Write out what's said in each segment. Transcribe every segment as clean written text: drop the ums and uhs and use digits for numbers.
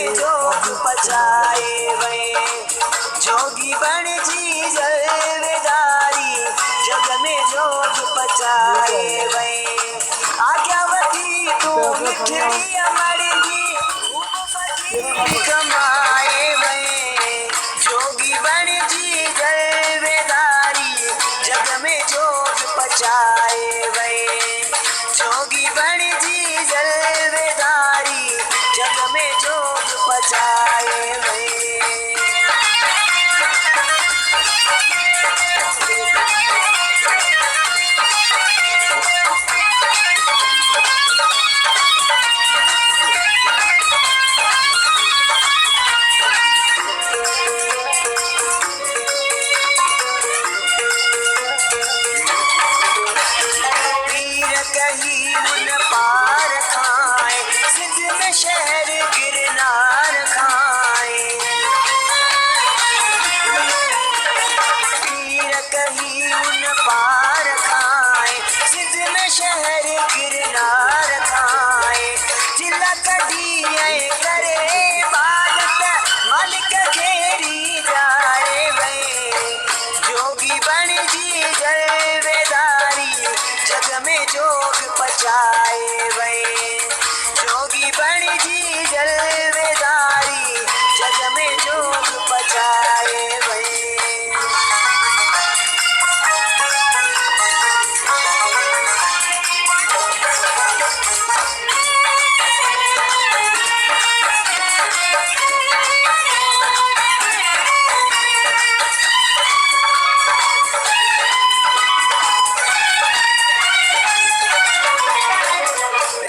में जोग पचाए वै। जोगी बन जी जलवेदारी जग में जोग पचाए वै। आज्ञावती तू मिठड़ी अमर जी खूब फकीर कमाए वै। जोगी बन जी जलवेदारी जग में जोग पचाए वै। जोगी बन जी जलवेदारी जग में जोग पचाए वै। कहीं उन पार खाए सिंध में शहर गिरनार खाए। पीर कहीं उन पार खाए सिंध में शहर गिरनार खाए। जिला कड़ी करे बादत मालिक घेरी जाए वै। जोगी बन जी जलवेदारी जग में जोग पचाए वै। जोगी बन जी जलवेदारी जग में जोग पचाए वै।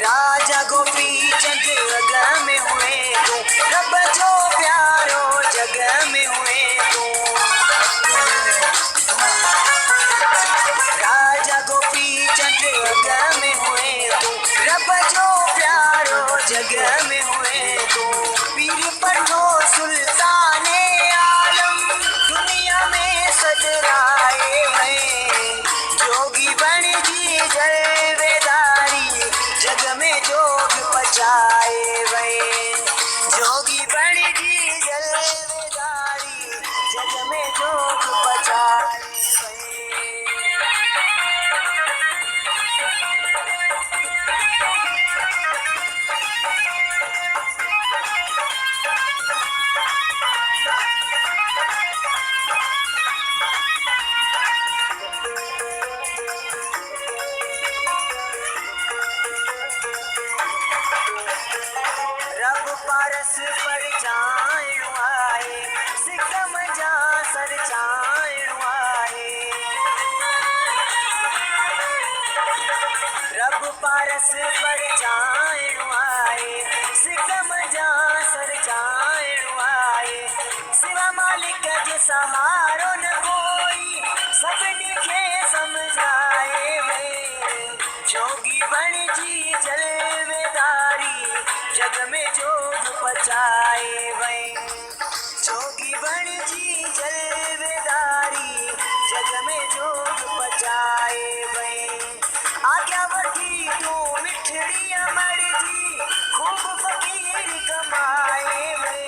राजा गोपी चंद जग में हुए तू रब जो प्यारो जग में हुए तू। राजा गोपी चंद जग में हुए तू रब जो प्यारो जग में हुए तू। पीर पढ़ो सुल्ताने आलम दुनिया में सदराए हैं। जोगी बन जी जलवेदारी जग में जोग पचाए वै। जोगी बन जी जलवेदारी जग में जोग पचाए वै। रब पारस पर चाइण आए सिकम जा सर चाइण आए। रब पारस पर चाइण आए सिकम जा सर चाइण आए। सिवा मालिक जे सहारो न कोई सभिनी खे समझाए वै। जोगी बन जी जलवेदारी जग में जोग पचाए वै। जोगी बन जी जलवेदारी जग में जोग पचाए वै। आज्ञावती तू मिठड़ी अमर जी खूब फकीर कमाए वै।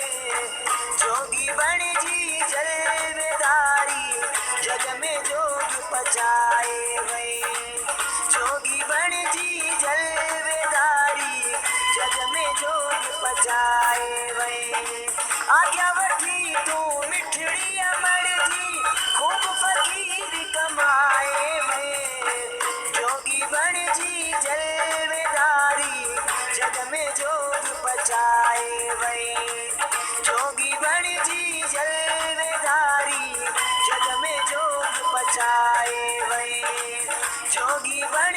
जोगी बन जी जलवेदारी जग में जोग पचाए वै। जोगी बन जी जलवेदारी जग में जोग पचाए वै। आज्ञावती तू मिठड़ी अमर जी खूब फकीर कमाए वै। जोगी बन जी जलवेदारी जग में जोग पचाए वै। जोगी बन जी जलवेदारी जग में जोग पचाए वै। जोगी बन